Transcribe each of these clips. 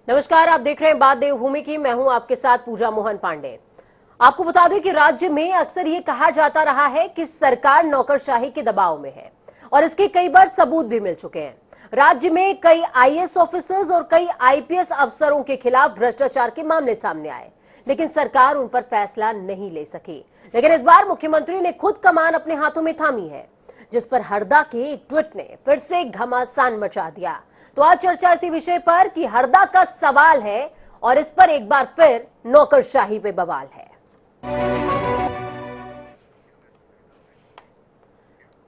नमस्कार, आप देख रहे हैं बात देवभूमि की। मैं हूं आपके साथ पूजा मोहन पांडे। आपको बता दें कि राज्य में अक्सर ये कहा जाता रहा है कि सरकार नौकरशाही के दबाव में है और इसके कई बार सबूत भी मिल चुके हैं। राज्य में कई आईएएस ऑफिसर्स और कई आईपीएस अफसरों के खिलाफ भ्रष्टाचार के मामले सामने आए, लेकिन सरकार उन पर फैसला नहीं ले सकी। लेकिन इस बार मुख्यमंत्री ने खुद कमान अपने हाथों में थामी है, जिस पर हरदा के एक ट्वीट ने फिर से घमासान मचा दिया। तो आज चर्चा इसी विषय पर कि हरदा का सवाल है और इस पर एक बार फिर नौकरशाही पे बवाल है।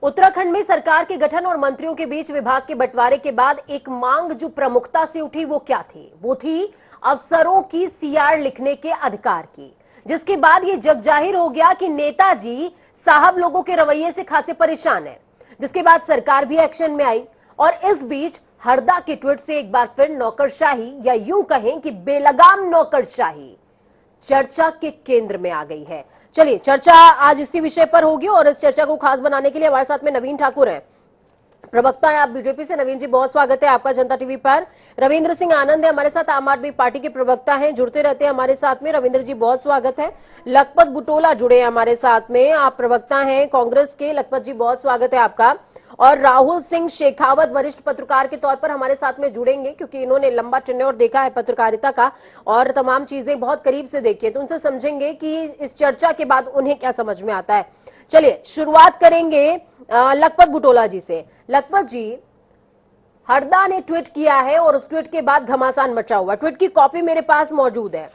उत्तराखंड में सरकार के गठन और मंत्रियों के बीच विभाग के बंटवारे के बाद एक मांग जो प्रमुखता से उठी वो क्या थी? वो थी अफसरों की सीआर लिखने के अधिकार की, जिसके बाद ये जग जाहिर हो गया कि नेताजी साहब लोगों के रवैये से खासे परेशान है, जिसके बाद सरकार भी एक्शन में आई। और इस बीच हरदा के ट्वीट से एक बार फिर नौकरशाही, या यूं कहें कि बेलगाम नौकरशाही, चर्चा के केंद्र में आ गई है। चलिए, चर्चा आज इसी विषय पर होगी और इस चर्चा को खास बनाने के लिए हमारे साथ में नवीन ठाकुर हैं, प्रवक्ता है आप बीजेपी से। नवीन जी, बहुत स्वागत है आपका जनता टीवी पर। रविंद्र सिंह आनंद है हमारे साथ, आम आदमी पार्टी के प्रवक्ता हैं, जुड़ते रहते हैं हमारे साथ में। रविंद्र जी, बहुत स्वागत है। लखपत बुटोला जुड़े हैं हमारे साथ में, आप प्रवक्ता हैं कांग्रेस के। लखपत जी, बहुत स्वागत है आपका। और राहुल सिंह शेखावत वरिष्ठ पत्रकार के तौर पर हमारे साथ में जुड़ेंगे, क्योंकि इन्होंने लंबा टेन्योर देखा है पत्रकारिता का और तमाम चीजें बहुत करीब से देखी है, तो उनसे समझेंगे कि इस चर्चा के बाद उन्हें क्या समझ में आता है। चलिए, शुरुआत करेंगे लखपत बुटोला जी से। लखपत जी, हरदा ने ट्वीट किया है और उस ट्वीट के बाद घमासान मचा हुआ। ट्वीट की कॉपी मेरे पास मौजूद है।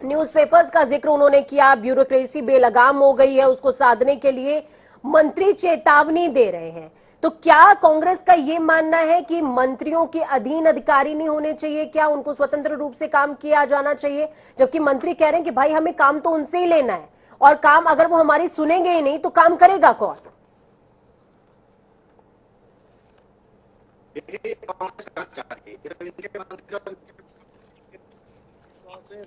न्यूज़पेपर्स का जिक्र उन्होंने किया, ब्यूरोक्रेसी बेलगाम हो गई है, उसको साधने के लिए मंत्री चेतावनी दे रहे हैं। तो क्या कांग्रेस का यह मानना है कि मंत्रियों के अधीन अधिकारी नहीं होने चाहिए? क्या उनको स्वतंत्र रूप से काम किया जाना चाहिए? जबकि मंत्री कह रहे हैं कि भाई हमें काम तो उनसे ही लेना है, और काम अगर वो हमारी सुनेंगे ही नहीं तो काम करेगा कौन?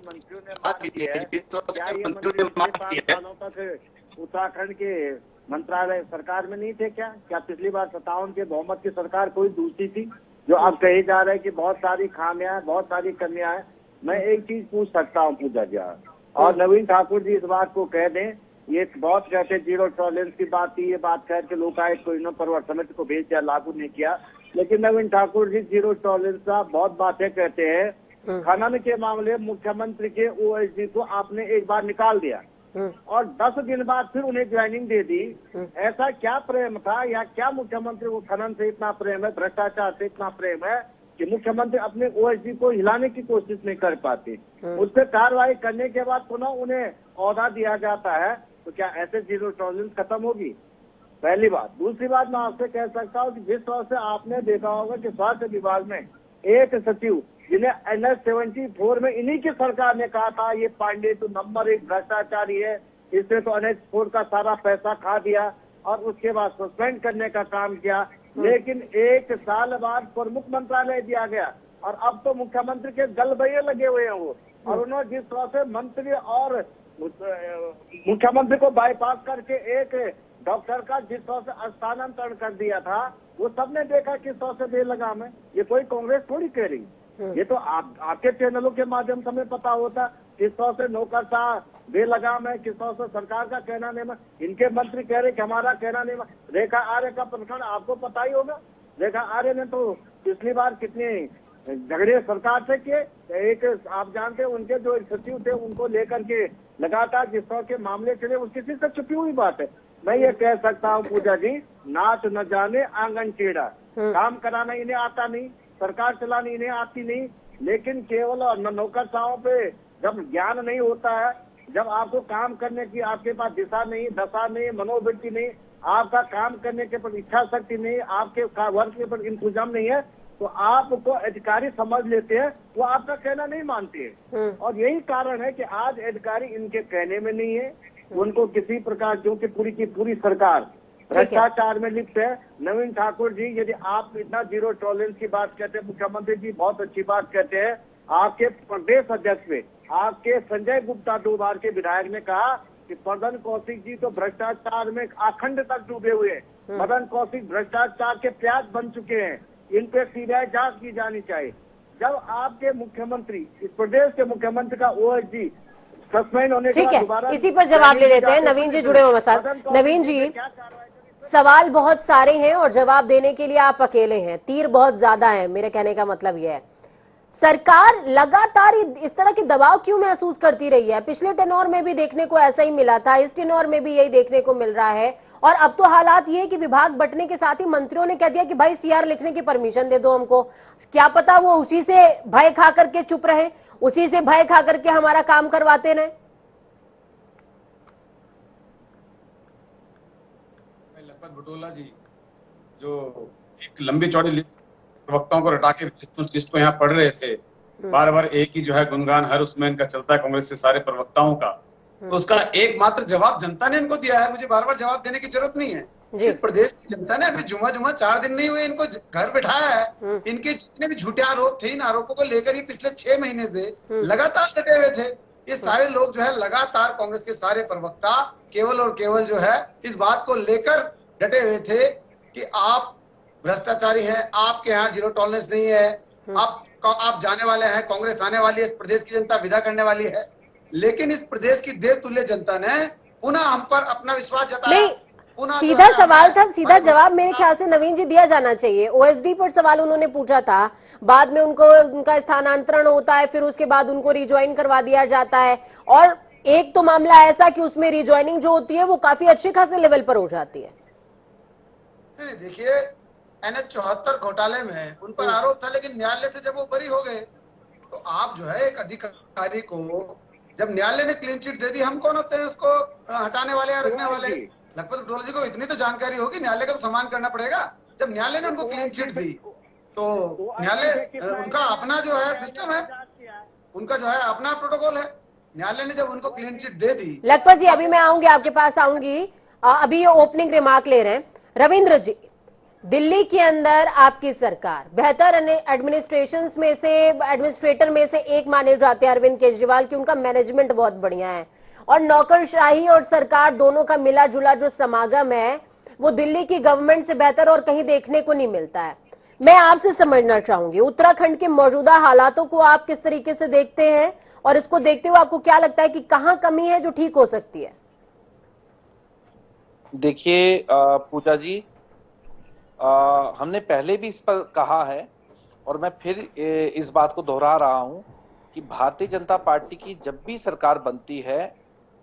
मंत्रियों ने बात की है, क्या ये मंत्री 5 सालों तक उत्तराखंड के मंत्रालय सरकार में नहीं थे? क्या पिछली बार 57 के बहुमत की सरकार कोई दूसरी थी? जो आप कहे जा रहे हैं कि बहुत सारी खामियां, बहुत सारी कमियां हैं। मैं एक चीज पूछ सकता हूँ पूजा जी, और नवीन ठाकुर जी इस बात को कह दें, ये बहुत कहते जीरो टॉलरेंस की बात थी, ये बात कह के लोकायुक्त को इन्होंने पर्वत समिति को भेज दिया, लागू नहीं किया। लेकिन नवीन ठाकुर जी जीरो टॉलरेंस का बहुत बातें कहते हैं। खनन के मामले मुख्यमंत्री के ओएसडी को आपने एक बार निकाल दिया और 10 दिन बाद फिर उन्हें ज्वाइनिंग दे दी। ऐसा क्या प्रेम था, या क्या मुख्यमंत्री को खनन से इतना प्रेम है, भ्रष्टाचार से इतना प्रेम है कि मुख्यमंत्री अपने ओएसडी को हिलाने की कोशिश नहीं कर पाते? उस पर कार्रवाई करने के बाद पुनः उन्हें ओहदा दिया जाता है, तो क्या ऐसे जीरो टॉलरेंस खत्म होगी? पहली बात। दूसरी बात, मैं आपसे कह सकता हूँ कि जिस तरह से आपने देखा होगा कि स्वास्थ्य विभाग में एक सचिव जिन्हें NH 74 में इन्हीं की सरकार ने कहा था ये पांडे तो नंबर 1 भ्रष्टाचारी है, इसने तो NH 4 का सारा पैसा खा दिया, और उसके बाद सस्पेंड करने का काम किया। लेकिन 1 साल बाद प्रमुख मंत्रालय दिया गया और अब तो मुख्यमंत्री के गलबैये लगे हुए हैं वो। और उन्होंने जिस तरह से मंत्री और मुख्यमंत्री को बाईपास करके एक डॉक्टर का जिस तरह से स्थानांतरण कर दिया था, वो सबने देखा किस तरह से बेलगाम है। ये कोई कांग्रेस थोड़ी कह रही, ये तो आपके चैनलों के माध्यम से हमें पता होता किस तरह से नौकरशाह बेलगाम है, किस तरह से सरकार का कहना नहीं। इनके मंत्री कह रहे कि हमारा कहना नहीं। रेखा आर्य का प्रकरण आपको पता ही होगा। रेखा आर्य ने तो पिछली बार कितने झगड़े सरकार से किए। एक आप जानते हैं, उनके जो सचिव थे उनको लेकर के लगातार जिस तरह के मामले चले, वो किसी से छुपी हुई बात है। मैं ये कह सकता हूँ पूजा जी, नाच न जाने आंगन टेढ़ा, काम कराना इन्हें आता नहीं, सरकार चलानी इन्हें आती नहीं। लेकिन केवल नौकरशाहों पे जब ज्ञान नहीं होता है, जब आपको काम करने की आपके पास दिशा नहीं, दशा नहीं, मनोवृत्ति नहीं, आपका काम करने के पर इच्छा शक्ति नहीं, आपके वर्क के पर इंतजाम नहीं है, तो आपको अधिकारी समझ लेते हैं, वो आपका कहना नहीं मानते हैं। और यही कारण है कि आज अधिकारी इनके कहने में नहीं है। उनको किसी प्रकार, क्योंकि पूरी की पूरी सरकार भ्रष्टाचार में लिप्त है। नवीन ठाकुर जी, यदि आप इतना जीरो टॉलरेंस की बात कहते हैं, मुख्यमंत्री जी बहुत अच्छी बात कहते हैं। आपके प्रदेश अध्यक्ष में आपके संजय गुप्ता 2 बार के विधायक ने कहा कि मदन कौशिक जी तो भ्रष्टाचार में अखंड तक डूबे हुए हैं। मदन कौशिक भ्रष्टाचार के प्याज बन चुके हैं, इन पे सीबीआई जांच की जानी चाहिए। जब आपके मुख्यमंत्री, इस प्रदेश के मुख्यमंत्री का ओएसडी सस्पेंड होने के ठीक बाद है, दोबारा इसी पर जवाब ले लेते हैं। नवीन जी जुड़े हुए साथ। नवीन जी, सवाल बहुत सारे हैं और जवाब देने के लिए आप अकेले हैं, तीर बहुत ज्यादा है, मेरे कहने का मतलब यह है सरकार लगातार इस तरह के दबाव क्यों महसूस करती रही है? पिछले टेन्योर में भी देखने को ऐसा ही मिला था, इस टेन्योर में भी यही देखने को मिल रहा है। और अब तो हालात ये है कि विभाग बंटने के साथ ही मंत्रियों ने कह दिया कि भाई सीआर लिखने की परमिशन दे दो हमको। क्या पता वो उसी से भय खा करके चुप रहे, उसी से भय खा करके हमारा काम करवाते रहे। लखपत बुटोला जी जो एक लंबी चौड़ी लिस्ट प्रवक्ताओं को रटा के उस लिस्ट को यहाँ पढ़ रहे थे, बार बार एक ही जो है गुणगान हर उसमें इनका चलता है कांग्रेस के सारे प्रवक्ताओं का, तो उसका एकमात्र जवाब जनता ने इनको दिया है। मुझे बार बार जवाब देने की जरूरत नहीं है। इस प्रदेश की जनता ने अभी जुमा 4 दिन नहीं हुए इनको घर बिठाया है। इनके जितने भी झूठे आरोप थे, इन आरोपों को लेकर ही पिछले 6 महीने से लगातार डटे हुए थे। ये सारे लोग जो है लगातार कांग्रेस के सारे प्रवक्ता केवल और केवल जो है इस बात को लेकर डटे हुए थे कि आप भ्रष्टाचारी हैं, आपके यहाँ जीरो टॉलरेंस नहीं है, आप जाने वाले हैं, कांग्रेस आने वाली है, इस प्रदेश की जनता विदा करने वाली है। लेकिन इस प्रदेश की देवतुल्य जनता ने पुनः हम पर अपना विश्वास जताया। सीधा सवाल था, सीधा जवाब मेरे ख्याल से नवीन जी दिया जाना चाहिए। ओएसडी पर सवाल उन्होंने पूछा था, बाद में उनका स्थानांतरण होता है, फिर उसके बाद उनको रिज्वाइन करवा दिया जाता है। और एक तो मामला ऐसा कि उसमें रिज्वाइनिंग जो होती है वो काफी अच्छे खासे लेवल पर हो जाती है। नहीं देखिए, NH 74 घोटाले में उन पर आरोप था, लेकिन न्यायालय से जब वो बरी हो गए तो आप जो है एक अधिकारी को जब न्यायालय ने क्लीन चिट दे दी, हम कौन होते हैं उसको हटाने वाले या रखने वाले? लखपत बुटोला जी को इतनी तो जानकारी होगी, न्यायालय का तो सम्मान करना पड़ेगा। जब न्यायालय ने उनको क्लीन चिट दी तो न्यायालय उनका अपना जो है सिस्टम है, उनका जो है अपना प्रोटोकॉल है। न्यायालय ने जब उनको क्लीन चिट दे दी। लखपत जी अभी मैं आऊंगी, आपके पास आऊंगी, अभी ये ओपनिंग रिमार्क ले रहे हैं। रविंद्र जी, दिल्ली के अंदर आपकी सरकार बेहतर एडमिनिस्ट्रेटर में से एक माने जाते हैं अरविंद केजरीवाल की, उनका मैनेजमेंट बहुत बढ़िया है। और नौकरशाही और सरकार दोनों का मिला जुला जो समागम है वो दिल्ली की गवर्नमेंट से बेहतर और कहीं देखने को नहीं मिलता है। मैं आपसे समझना चाहूंगी, उत्तराखंड के मौजूदा हालातों को आप किस तरीके से देखते हैं और इसको देखते हुए आपको क्या लगता है कि कहां कमी है जो ठीक हो सकती है? देखिए पूजा जी, हमने पहले भी इस पर कहा है और मैं फिर इस बात को दोहरा रहा हूं कि भारतीय जनता पार्टी की जब भी सरकार बनती है,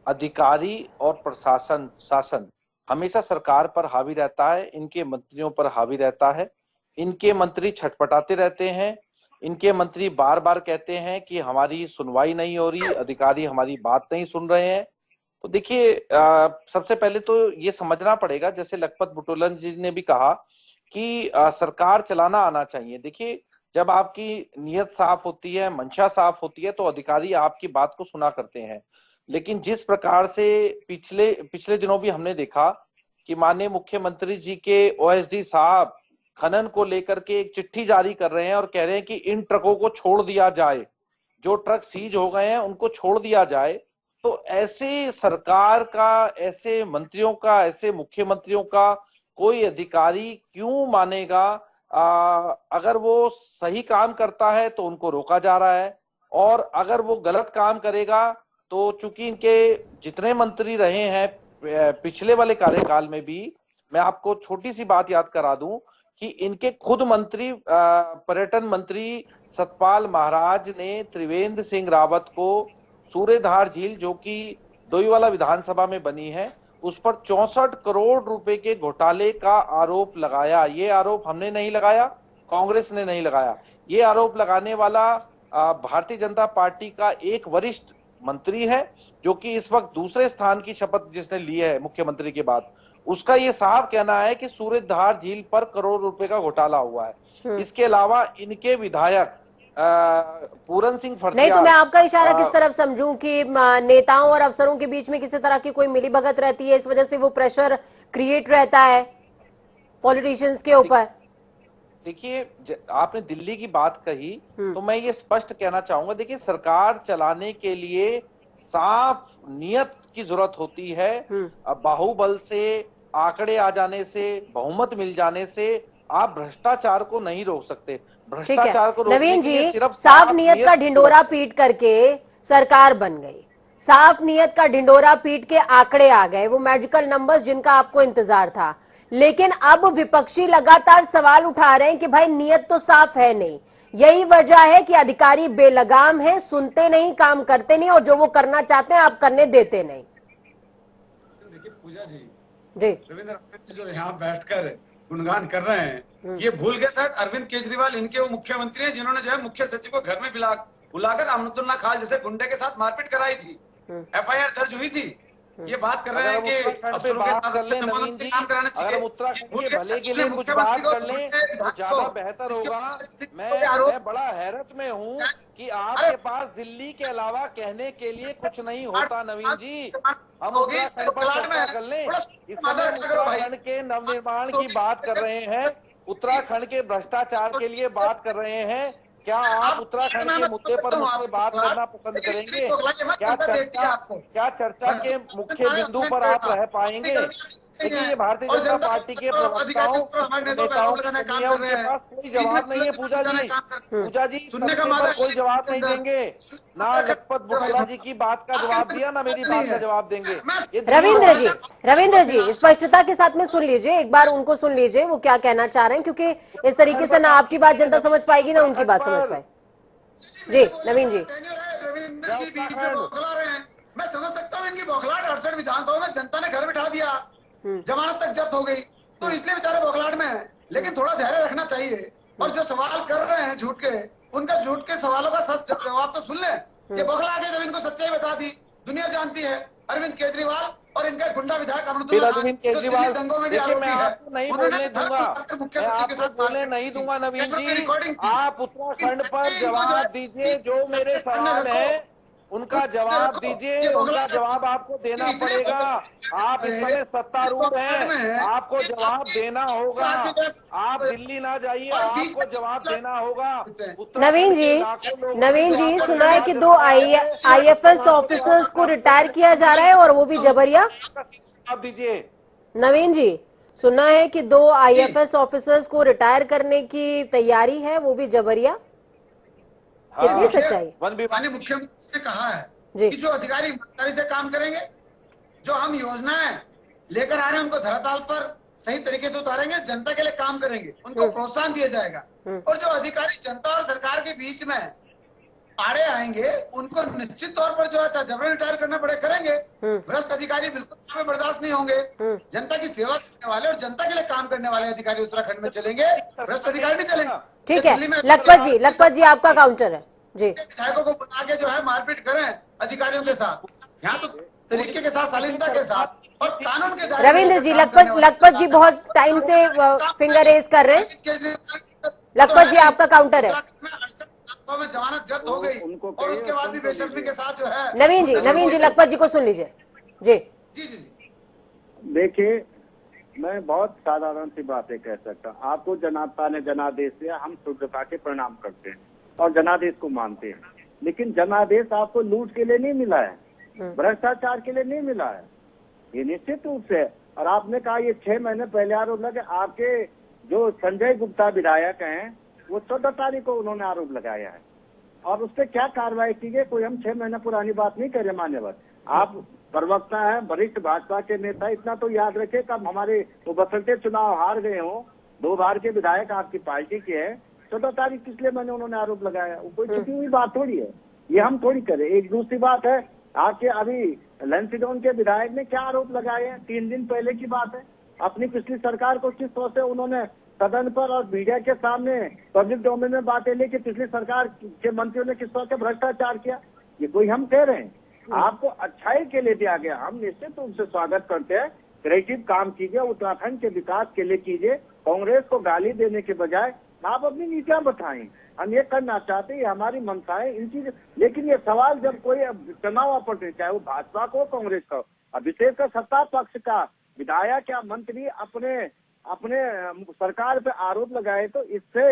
अधिकारी और शासन हमेशा सरकार पर हावी रहता है, इनके मंत्रियों पर हावी रहता है। इनके मंत्री छटपटाते रहते हैं, इनके मंत्री बार बार कहते हैं कि हमारी सुनवाई नहीं हो रही, अधिकारी हमारी बात नहीं सुन रहे हैं। तो देखिए, सबसे पहले तो ये समझना पड़ेगा, जैसे लखपत बुटोला जी ने भी कहा कि सरकार चलाना आना चाहिए। देखिए, जब आपकी नीयत साफ होती है, मंशा साफ होती है, तो अधिकारी आपकी बात को सुना करते हैं। लेकिन जिस प्रकार से पिछले दिनों भी हमने देखा कि माननीय मुख्यमंत्री जी के ओएसडी साहब खनन को लेकर के एक चिट्ठी जारी कर रहे हैं और कह रहे हैं कि इन ट्रकों को छोड़ दिया जाए, जो ट्रक सीज हो गए हैं उनको छोड़ दिया जाए। तो ऐसे सरकार का, ऐसे मंत्रियों का, ऐसे मुख्यमंत्रियों का कोई अधिकारी क्यों मानेगा? अगर वो सही काम करता है तो उनको रोका जा रहा है, और अगर वो गलत काम करेगा तो चूंकि इनके जितने मंत्री रहे हैं पिछले वाले कार्यकाल में भी, मैं आपको छोटी सी बात याद करा दूं कि इनके खुद मंत्री पर्यटन मंत्री सतपाल महाराज ने त्रिवेंद्र सिंह रावत को सूर्यधार झील, जो कि डोईवाला विधानसभा में बनी है, उस पर 64 करोड़ रुपए के घोटाले का आरोप लगाया। ये आरोप हमने नहीं लगाया, कांग्रेस ने नहीं लगाया। ये आरोप लगाने वाला भारतीय जनता पार्टी का एक वरिष्ठ मंत्री है, जो कि इस वक्त दूसरे स्थान की शपथ जिसने ली है मुख्यमंत्री के बाद। उसका ये साफ कहना है कि सूर्यधार झील पर करोड़ रुपए का घोटाला हुआ है। इसके अलावा इनके विधायक पूरन सिंह फर्तियार, नहीं तो मैं आपका इशारा किस तरफ समझूं कि नेताओं और अफसरों के बीच में किसी तरह की कोई मिलीभगत रहती है, इस वजह से वो प्रेशर क्रिएट रहता है पॉलिटिशियंस के ऊपर? देखिए, आपने दिल्ली की बात कही तो मैं ये स्पष्ट कहना चाहूंगा, देखिए सरकार चलाने के लिए साफ नियत की जरूरत होती है। बाहुबल से, आंकड़े आ जाने से, बहुमत मिल जाने से आप भ्रष्टाचार को नहीं रोक सकते। ठीक है भ्रष्टाचार को रोकने नवीन के लिए जी, सिर्फ साफ नियत का ढिंडोरा पीट करके सरकार बन गई, साफ नियत का ढिंडोरा पीट के आंकड़े आ गए, वो मैजिकल नंबर्स जिनका आपको इंतजार था। लेकिन अब विपक्षी लगातार सवाल उठा रहे हैं कि भाई नियत तो साफ है नहीं। यही वजह है कि अधिकारी बेलगाम है, सुनते नहीं, काम करते नहीं, और जो वो करना चाहते हैं आप करने देते नहीं। देखिए पूजा जी, जी रविंद्र जो यहाँ बैठकर गुणगान कर रहे हैं, ये भूल गए शायद अरविंद केजरीवाल इनके वो मुख्यमंत्री हैं जिन्होंने जो है मुख्य सचिव को घर में बुलाकर अमरुद्दुल्ला खान जैसे गुंडे के साथ मारपीट कराई थी, FIR दर्ज हुई थी। ये बात कर रहे हैं कि अफसरों के साथ अच्छे संबंधों से काम कराना चाहिए। अगर उत्तराखंड के भले के लिए कुछ बात कर लें तो ज्यादा बेहतर होगा। मैं बड़ा हैरत में हूँ कि आपके पास दिल्ली के अलावा कहने के लिए कुछ नहीं होता। नवीन जी, हम उत्तराखंड पर चर्चा कर लें। इस समय उत्तराखंड के नवनिर्माण की बात कर रहे हैं, उत्तराखंड के भ्रष्टाचार के लिए बात कर रहे हैं। क्या आप उत्तराखंड के मुद्दे पर मुझसे बात करना पसंद करेंगे? क्या चर्चा के मुख्य बिंदु पर आप रह पाएंगे? देखिए, ये भारतीय जनता पार्टी के प्रवक्ताओं नेताओं की कमी है, उनके पास कोई जवाब नहीं है। पूजा जी सत्य पर कोई जवाब नहीं देंगे। ना लखपत बुटोला जी की बात का जवाब दिया, ना मेरी बात का जवाब देंगे। रविंद्र जी स्पष्टता के साथ में सुन लीजिए, एक बार उनको सुन लीजिए वो क्या कहना चाह रहे हैं, क्योंकि इस तरीके से ना आपकी बात जनता समझ पाएगी ना उनकी बात समझ पाए। जी नवीन जी, रविंद्र जी बीच में बौखला रहे हैं। मैं समझ सकता हूँ इनकी बौखलाहट। 68 विधानसभा में जनता ने घर बिठा दिया, जमानत तक जब्त हो गई, तो इसलिए बेचारे बौखलाहट में है। लेकिन थोड़ा धैर्य रखना चाहिए, और जो सवाल कर रहे हैं झूठ के, उनका झूठ के सवालों का सच जवाब तो सुन ले। ये बौखला के जब इनको सच्चाई बता दी, दुनिया जानती है अरविंद केजरीवाल और इनका गुंडा विधायक अमरुद्दुल्ला खान केजरीवाल दंगों में भी देखिए, मैं आरोपी है। आपको नहीं बोलने दूंगा, मैं आपको बोलने नहीं दूंगा। नवीन जी, आप उत्तराखंड पर जवाब दीजिए। जो मेरे सवाल है उनका जवाब दीजिए, उनका जवाब आपको देना पड़ेगा। आप इस समय सत्तारूढ़ हैं, आपको जवाब देना होगा। आप दिल्ली ना जाइए, आपको जवाब देना होगा। नवीन जी सुना है कि 2 IFS ऑफिसर्स को रिटायर किया जा रहा है, और वो भी जबरिया। जवाब दीजिए। नवीन जी, सुना है कि 2 IFS ऑफिसर्स को रिटायर करने की तैयारी है, वो भी जबरिया। कितनी सच्चाई? माननीय मुख्यमंत्री ने कहा है कि जो अधिकारी ईमानदारी से काम करेंगे, जो हम योजनाएं लेकर आ रहे हैं उनको धरातल पर सही तरीके से उतारेंगे, जनता के लिए काम करेंगे, उनको प्रोत्साहन दिया जाएगा। और जो अधिकारी जनता और सरकार के बीच में आड़े आएंगे, उनको निश्चित तौर पर जो है जबरन रिटायर करना पड़े करेंगे। भ्रष्ट अधिकारी बिल्कुल बर्दाश्त नहीं होंगे। जनता की सेवा करने वाले और जनता के लिए काम करने वाले अधिकारी उत्तराखंड में चलेंगे, भ्रष्ट अधिकारी नहीं चलेंगे। ठीक है, लखपत जी आपका काउंटर है जी। विधायकों को बुला के जो है मारपीट करें अधिकारियों के साथ, यहाँ तो तरीके के साथ, शालीनता के साथ और कानून के दायरे। रविंद्र जी, लखपत जी बहुत टाइम से फिंगर रेज कर रहे हैं। लखपत जी आपका काउंटर है। में जमानत जब्त हो गई और उसके बाद भी बेशर्मी के साथ जो है। नवीन जी लखपत जी को सुन लीजिए। जी जी जी जी देखिए, मैं बहुत साधारण सी बातें कह सकता हूँ। आपको जनता ने जनादेश दिया, हम शुद्धता के प्रणाम करते हैं और जनादेश को मानते हैं। लेकिन जनादेश आपको लूट के लिए नहीं मिला है, भ्रष्टाचार के लिए नहीं मिला है, ये निश्चित रूप से। और आपने कहा ये 6 महीने पहले आरोप लगे। आपके जो संजय गुप्ता विधायक हैं, वो 14 तारीख को उन्होंने आरोप लगाया है, और उस पर क्या कार्रवाई की गई, कोई हम 6 महीने पुरानी बात नहीं कर रहे। मान्यवर, आप प्रवक्ता है, वरिष्ठ भाजपा के नेता, इतना तो याद रखे कब हमारे वो बसंते चुनाव हार गए हो, 2 बार के विधायक आपकी पार्टी के हैं, 14 तारीख पिछले महीने उन्होंने आरोप लगाया। वो कोई छुपी हुई बात थोड़ी है, ये हम थोड़ी करें। एक दूसरी बात है, आपके अभी लंसीडोन के विधायक ने क्या आरोप लगाए हैं, 3 दिन पहले की बात है। अपनी पिछली सरकार को किस तरह से उन्होंने सदन पर और मीडिया के सामने पब्लिक डोमेन में बातें ली कि पिछली सरकार के मंत्रियों ने किस तरह से भ्रष्टाचार किया। ये कोई हम कह रहे हैं, आपको अच्छाई के लिए दिया गया, हम निश्चित रूप से स्वागत करते हैं। क्रिएटिव काम कीजिए, उत्तराखंड के विकास के लिए कीजिए। कांग्रेस को गाली देने के बजाय आप अपनी नीतियां बताएं। हम ये करना चाहते हैं, हमारी मंशाएं इन चीज। लेकिन ये सवाल जब कोई चुनाव अपॉर्चुनिटी, चाहे वो भाजपा को कांग्रेस का, अभिषेक का सत्ता पक्ष का विधायक या मंत्री अपने सरकार पे आरोप लगाए, तो इससे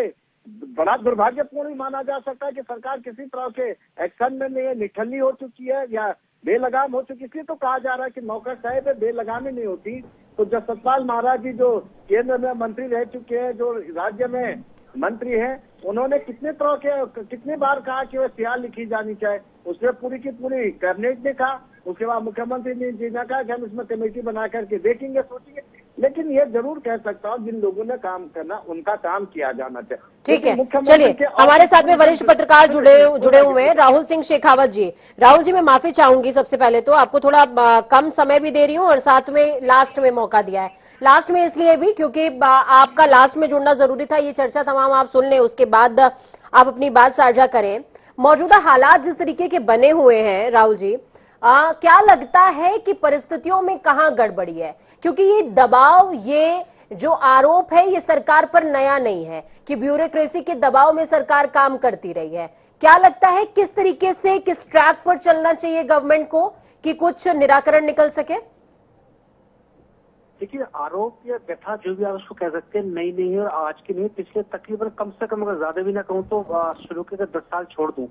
बड़ा दुर्भाग्यपूर्ण माना जा सकता है कि सरकार किसी तरह के एक्शन में नहीं है, निठल्ली हो चुकी है या बेलगाम हो चुकी। इसलिए तो कहा जा रहा है कि नौकरशाही पे बेलगामी नहीं होती। तो जब सतपाल महाराज जी जो केंद्र में मंत्री रह चुके हैं, जो राज्य में मंत्री है, उन्होंने कितनी बार कहा कि वह सीआर लिखी जानी चाहिए, उसने पूरी की पूरी कैबिनेट ने कहा, उसके बाद मुख्यमंत्री ने कहा कि हम इसमें कमेटी बना करके देखेंगे, सोचेंगे। लेकिन ये जरूर कह सकता हूँ, जिन लोगों ने काम करना उनका काम किया जाना चाहिए। ठीक है, चलिए हमारे साथ में वरिष्ठ पत्रकार जुड़े हुए हैं राहुल सिंह शेखावत जी। राहुल जी, मैं माफी चाहूंगी, सबसे पहले तो आपको थोड़ा कम समय भी दे रही हूँ और साथ में लास्ट में मौका दिया है। लास्ट में इसलिए भी क्योंकि आपका लास्ट में जुड़ना जरूरी था, ये चर्चा तमाम आप सुन लें, उसके बाद आप अपनी बात साझा करें। मौजूदा हालात जिस तरीके के बने हुए हैं राहुल जी, क्या लगता है कि परिस्थितियों में कहाँ गड़बड़ी है? क्योंकि ये दबाव, ये जो आरोप है, ये सरकार पर नया नहीं है कि ब्यूरोक्रेसी के दबाव में सरकार काम करती रही है। क्या लगता है किस तरीके से, किस ट्रैक पर चलना चाहिए गवर्नमेंट को कि कुछ निराकरण निकल सके? देखिए, आरोप या व्यथा जो भी आप उसको कह सकते हैं, नई नहीं है और आज की नहीं, पिछले तकरीबन कम से कम, अगर ज्यादा भी ना कहूँ तो शुरू के 10 साल छोड़ दूं,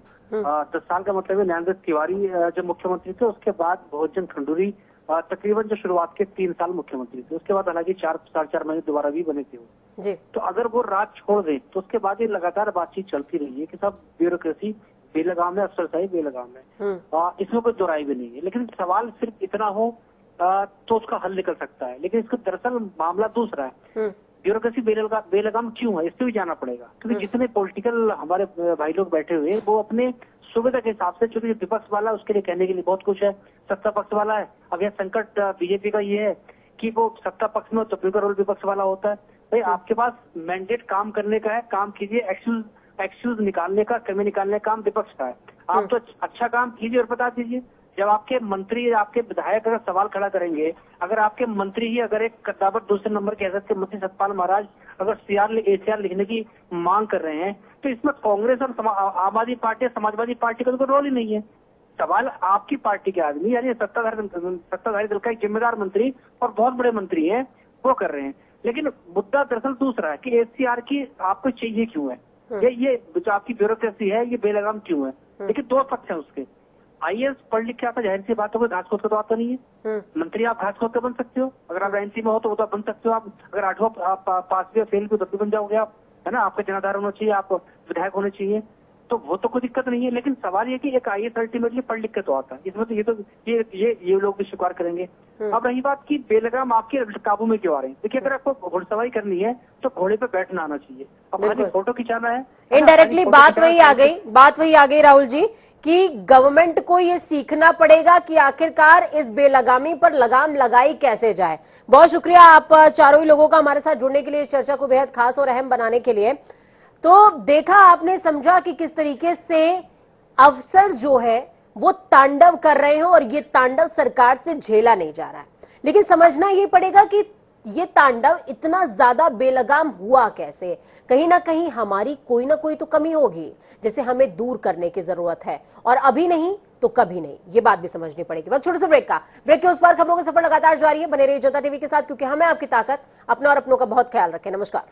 10 साल का मतलब है नरेंद्र तिवारी जब मुख्यमंत्री थे, उसके बाद बहुजन खंडूरी तकरीबन जो शुरुआत के 3 साल मुख्यमंत्री थे, उसके बाद हालांकि 4 महीने दोबारा भी बने थे वो जी। तो अगर वो राज छोड़ दे तो उसके बाद ये लगातार बातचीत चलती रही है कि सब ब्यूरोक्रेसी बेलगाम है, अफसरशाही बेलगाम है, इसमें कोई दोहराई भी नहीं है। लेकिन सवाल सिर्फ इतना हो तो उसका हल निकल सकता है, लेकिन इसका दरअसल मामला दूसरा है। ब्यूरोक्रेसी बेलगाम क्यों है, इससे भी जाना पड़ेगा, क्योंकि जितने पॉलिटिकल हमारे भाई लोग बैठे हुए हैं वो अपने सुविधा के हिसाब से, चूंकि विपक्ष वाला उसके लिए कहने के लिए बहुत कुछ है, सत्ता पक्ष वाला है। अब यह संकट बीजेपी का ये है कि वो सत्ता पक्ष में तो रोल विपक्ष वाला होता है। भाई आपके पास मैंडेट काम करने का है, काम कीजिए, एक्सक्यूज निकालने का, कमी निकालने का काम विपक्ष का है। आप तो अच्छा काम कीजिए और बता दीजिए। जब आपके मंत्री या आपके विधायक अगर सवाल खड़ा करेंगे, अगर आपके मंत्री ही अगर एक कद्दावर दूसरे नंबर के हैसियत के मंत्री सतपाल महाराज अगर ACR लिखने की मांग कर रहे हैं, तो इसमें कांग्रेस और आम आदमी पार्टी, समाजवादी पार्टी का तो कोई रोल ही नहीं है। सवाल आपकी पार्टी के आदमी, यानी सत्ताधारी दल का एक जिम्मेदार मंत्री और बहुत बड़े मंत्री हैं, वो कर रहे हैं। लेकिन मुद्दा दरअसल दूसरा है कि ACR की आपको चाहिए क्यों है, ये जो आपकी ब्यूरोक्रेसी है ये बेलगाम क्यों है। देखिए, 2 पक्ष है उसके। IAS पढ़ लिख के आता, जाहिर सी बात है, कोई घास खोद तो आता नहीं है। मंत्री आप घास खोद के बन सकते हो, अगर आप NC में हो तो वो तो बन सकते हो। आप अगर 8वां पास भी फेल भी तो भी बन जाओगे आप, है ना। आपका जनाधार होना चाहिए, आप विधायक होने चाहिए, तो वो तो कोई दिक्कत नहीं है। लेकिन सवाल ये कि एक IAS अल्टीमेटली पढ़ लिख के तो आता है, इसमें तो ये लोग भी स्वीकार करेंगे। अब रही बात की बेलगाम आपके काबू में क्यों आ रहे हैं, देखिए, अगर आपको घुड़सवारी करनी है तो घोड़े पे बैठना आना चाहिए। अब खाली फोटो खिंचाना है, इनडायरेक्टली बात वही आ गई राहुल जी कि गवर्नमेंट को ये सीखना पड़ेगा कि आखिरकार इस बेलगामी पर लगाम लगाई कैसे जाए। बहुत शुक्रिया आप चारों ही लोगों का हमारे साथ जुड़ने के लिए, इस चर्चा को बेहद खास और अहम बनाने के लिए। तो देखा आपने, समझा कि किस तरीके से अफसर जो है वो तांडव कर रहे हैं और ये तांडव सरकार से झेला नहीं जा रहा है। लेकिन समझना ये पड़ेगा कि ये तांडव इतना ज्यादा बेलगाम हुआ कैसे। कहीं ना कहीं हमारी कोई ना कोई तो कमी होगी जिसे हमें दूर करने की जरूरत है, और अभी नहीं तो कभी नहीं, ये बात भी समझनी पड़ेगी। बस छोटे से ब्रेक के उस पार खबरों का सफर लगातार जारी है। बने रहिए जनता टीवी के साथ, क्योंकि हमें आपकी ताकत, अपना और अपनों का बहुत ख्याल रखें। नमस्कार।